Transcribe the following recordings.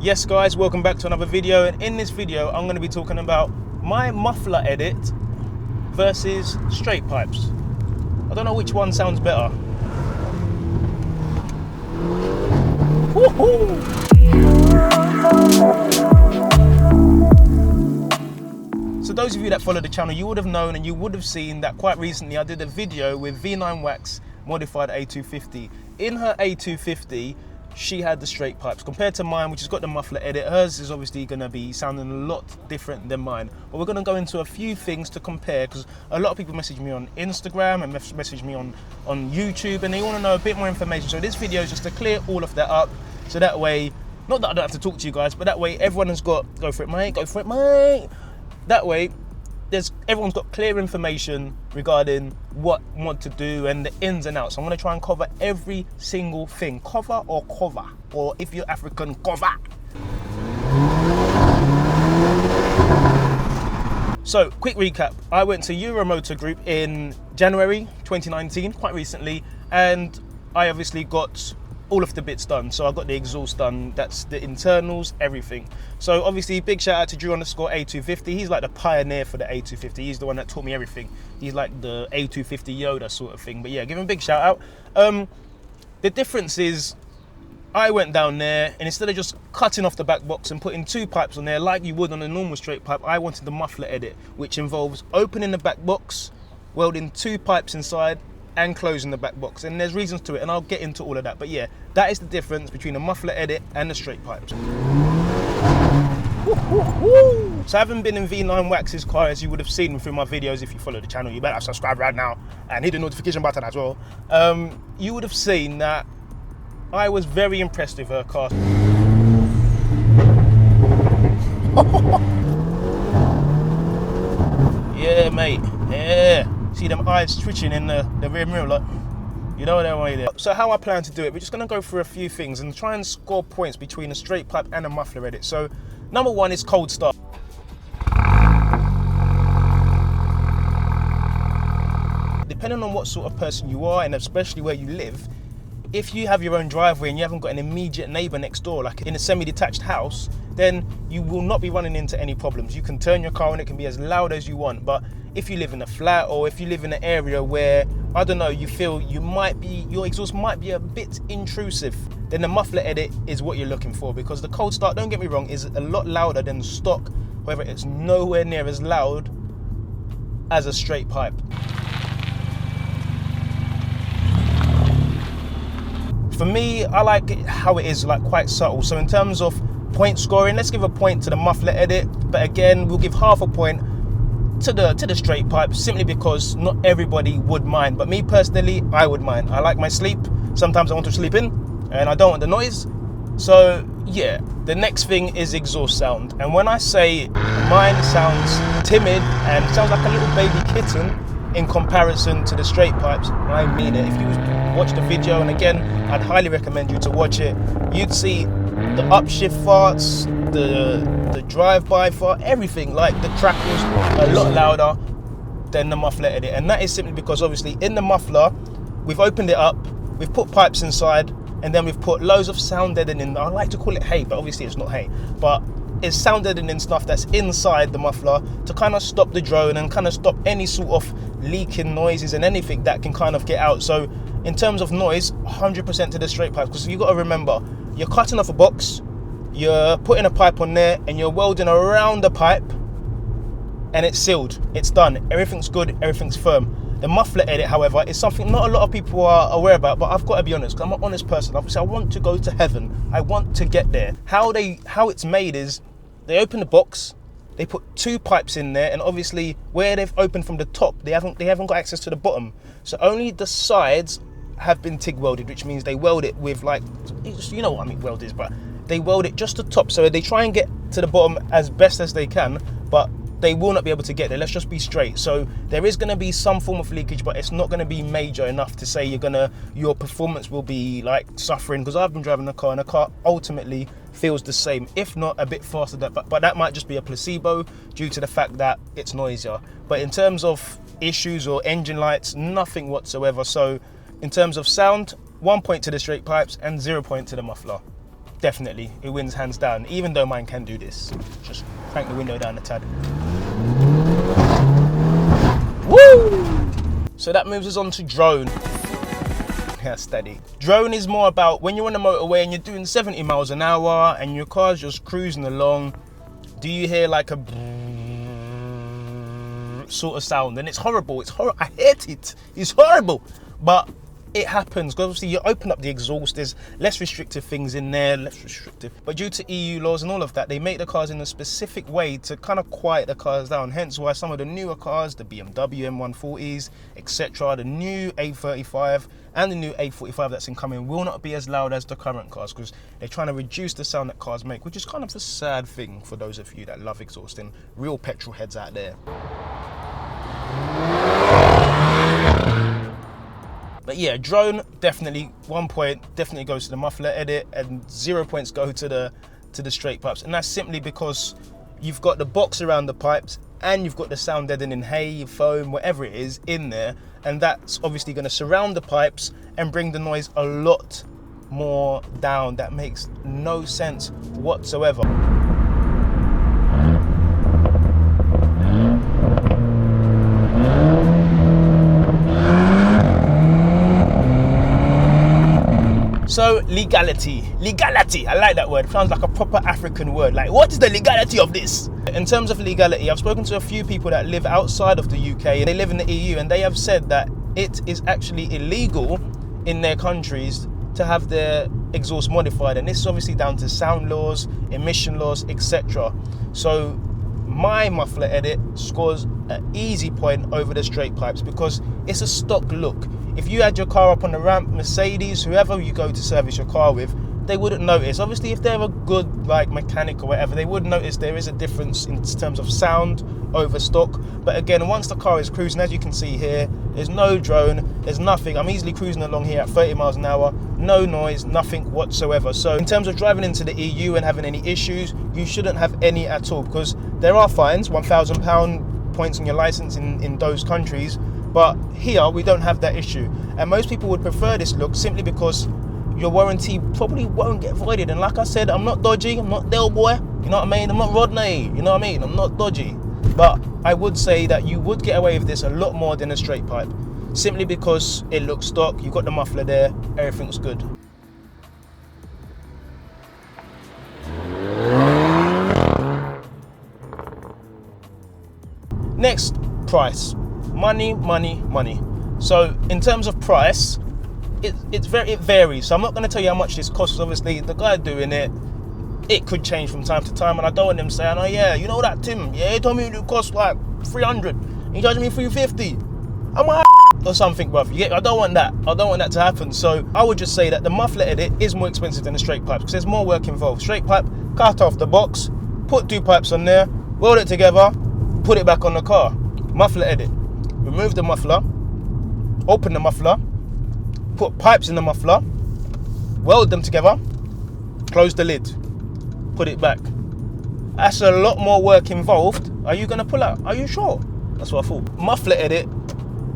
Yes guys, welcome back to another video, and in this video I'm going to be talking about my muffler edit versus straight pipes. I don't know which one sounds better. Woohoo! So those of you that follow the channel, you would have known and you would have seen that quite recently I did a video with V9 Wax modified A250. In her A250, she had the straight pipes compared to mine, which has got the muffler edit. Hers is obviously going to be sounding a lot different than mine, but we're going to go into a few things to compare, because a lot of people message me on Instagram and message me on YouTube, and they want to know a bit more information. So this video is just to clear all of that up, so that way, not that I don't have to talk to you guys, but that way everyone has got, go for it mate, go for it mate. That way everyone's got clear information regarding what to do and the ins and outs. I'm going to try and cover every single thing. Cover, or if you're African, cover. So, quick recap. I went to Euro Motor Group in January 2019, quite recently, and I obviously got all of the bits done. So I got the exhaust done, that's the internals, everything. So obviously big shout out to Drew_A250. He's like the pioneer for the A250. He's the one that taught me everything. He's like the A250 Yoda sort of thing. But yeah, give him a big shout out. The difference is I went down there, and instead of just cutting off the back box and putting two pipes on there like you would on a normal straight pipe, I wanted the muffler edit, which involves opening the back box, welding two pipes inside, and closing the back box, and there's reasons to it, and I'll get into all of that. But yeah, that is the difference between a muffler edit and the straight pipes. So I haven't been in V9 Wax's car, as you would have seen through my videos. If you follow the channel, you better subscribe right now and hit the notification button as well. You would have seen that I was very impressed with her car. Yeah mate, yeah. See them eyes twitching in the rear mirror, like, you know that way there. So how I plan to do it, we're just gonna go through a few things and try and score points between a straight pipe and a muffler edit. So number one is cold start. Depending on what sort of person you are, and especially where you live, if you have your own driveway and you haven't got an immediate neighbor next door, like in a semi-detached house, then you will not be running into any problems. You can turn your car on, it can be as loud as you want. But if you live in a flat, or if you live in an area where, I don't know, you feel your exhaust might be a bit intrusive, then the muffler edit is what you're looking for, because the cold start, don't get me wrong, is a lot louder than stock. However, it's nowhere near as loud as a straight pipe. For me, I like it how it is, like, quite subtle. So in terms of point scoring, let's give a point to the muffler edit, but again, we'll give half a point to the straight pipe, simply because not everybody would mind. But me personally, I would mind. I like my sleep. Sometimes I want to sleep in, and I don't want the noise. So yeah, the next thing is exhaust sound. And when I say mine sounds timid and sounds like a little baby kitten in comparison to the straight pipes, I mean it. If you watch the video, and again, I'd highly recommend you to watch it, you'd see the upshift farts, the drive-by fart, everything. Like, the crackles a lot louder than the muffler edit, and that is simply because obviously in the muffler we've opened it up, we've put pipes inside, and then we've put loads of sound deadening. I like to call it hay, but obviously it's not hay, but it's sound deadening stuff that's inside the muffler to kind of stop the drone and kind of stop any sort of leaking noises and anything that can kind of get out. So in terms of noise, 100% to the straight pipe, because you got to remember, you're cutting off a box, you're putting a pipe on there, and you're welding around the pipe, and it's sealed, it's done, everything's good, everything's firm. The muffler edit, however, is something not a lot of people are aware about, but I've got to be honest, because I'm an honest person. Obviously, I want to go to heaven. I want to get there. How it's made is, they open the box, they put two pipes in there, and obviously where they've opened from the top, they haven't got access to the bottom. So only the sides have been TIG welded, which means they weld it with, like, you know what I mean weld is, but they weld it just the top. So they try and get to the bottom as best as they can, but they will not be able to get there. Let's just be straight. So there is going to be some form of leakage, but it's not going to be major enough to say your performance will be like suffering, because I've been driving the car and the car ultimately feels the same, if not a bit faster. But that might just be a placebo due to the fact that it's noisier. But in terms of issues or engine lights, nothing whatsoever. So in terms of sound, 1 point to the straight pipes and 0 point to the muffler. definitely, it wins hands down, even though mine can do this. Just crank the window down a tad. Woo! So that moves us on to drone. Yeah, steady. Drone is more about when you're on the motorway and you're doing 70 miles an hour and your car's just cruising along. Do you hear like a sort of sound? And it's horrible. It's horrible. I hate it. It's horrible. But it happens because obviously you open up the exhaust. There's less restrictive things in there, less restrictive. But due to EU laws and all of that, they make the cars in a specific way to kind of quiet the cars down. Hence why some of the newer cars, the BMW M140s, etc., the new A35 and the new A45 that's incoming will not be as loud as the current cars because they're trying to reduce the sound that cars make, which is kind of the sad thing for those of you that love exhausting, real petrol heads out there. But yeah, drone, definitely 1 point definitely goes to the muffler edit and 0 points go to the straight pipes. And that's simply because you've got the box around the pipes and you've got the sound deadening hay, foam, whatever it is in there. And that's obviously going to surround the pipes and bring the noise a lot more down. That makes no sense whatsoever. So legality, I like that word. It sounds like a proper African word. Like, what is the legality of this? In terms of legality, I've spoken to a few people that live outside of the UK. They live in the EU and they have said that it is actually illegal in their countries to have their exhaust modified. And this is obviously down to sound laws, emission laws, etc. So my muffler edit scores an easy point over the straight pipes because it's a stock look. If you had your car up on the ramp, Mercedes, whoever you go to service your car with, they wouldn't notice. Obviously, if they're a good like mechanic or whatever, they would notice there is a difference in terms of sound over stock. But again, once the car is cruising, as you can see here, there's no drone, there's nothing. I'm easily cruising along here at 30 miles an hour, no noise, nothing whatsoever. So in terms of driving into the EU and having any issues, you shouldn't have any at all because there are fines, £1,000 points on your license in those countries. But here we don't have that issue. And most people would prefer this look simply because your warranty probably won't get voided. And like I said, I'm not dodgy, I'm not Del Boy, you know what I mean? I'm not Rodney, you know what I mean? I'm not dodgy. But I would say that you would get away with this a lot more than a straight pipe. Simply because it looks stock, you've got the muffler there, everything's good. Next, price. Money. So in terms of price, it varies. So I'm not going to tell you how much this costs. Obviously, the guy doing it could change from time to time, and I don't want them saying, "Oh yeah, you know that Tim? Yeah, he told me it cost like 300. He charged me 350. I'm like or something, bruv. I don't want that. I don't want that to happen. So I would just say that the muffler edit is more expensive than the straight pipes because there's more work involved. Straight pipe, cut off the box, put two pipes on there, weld it together, put it back on the car. Muffler edit. Remove the muffler, open the muffler, put pipes in the muffler, weld them together, close the lid, put it back. That's a lot more work involved. Are you gonna pull out? Are you sure? That's what I thought. Muffler edit,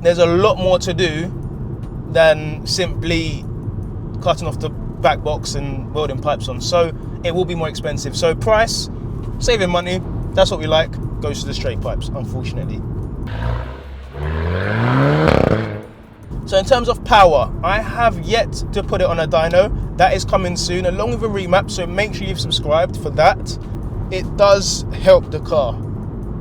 there's a lot more to do than simply cutting off the back box and welding pipes on. So it will be more expensive. So price, saving money, that's what we like, goes to the straight pipes, unfortunately. So in terms of power, I have yet to put it on a dyno. That is coming soon, along with a remap, so make sure you've subscribed for that. It does help the car.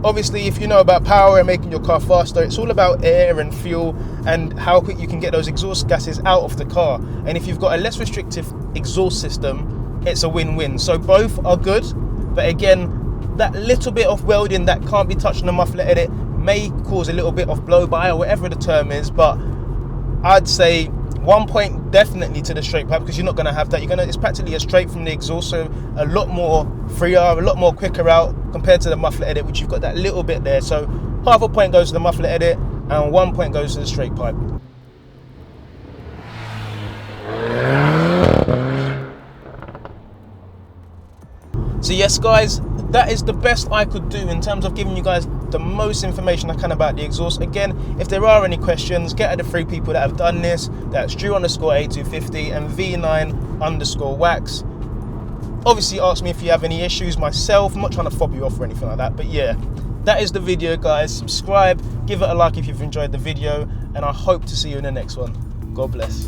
Obviously, if you know about power and making your car faster, it's all about air and fuel and how quick you can get those exhaust gases out of the car. And if you've got a less restrictive exhaust system, it's a win-win. So both are good, but again, that little bit of welding that can't be touched on the muffler edit may cause a little bit of blow-by or whatever the term is, but I'd say 1 point definitely to the straight pipe because you're not going to have that. It's practically a straight from the exhaust, so a lot more freer, a lot more quicker out compared to the muffler edit, which you've got that little bit there. So half a point goes to the muffler edit and 1 point goes to the straight pipe. So yes guys, that is the best I could do in terms of giving you guys the most information I can about the exhaust. Again, if there are any questions, get at the three people that have done this. That's Drew_A250 and V9_wax. Obviously ask me if you have any issues myself. I'm not trying to fob you off or anything like that, but yeah, that is the video, guys. Subscribe, give it a like if you've enjoyed the video, and I hope to see you in the next one. God bless.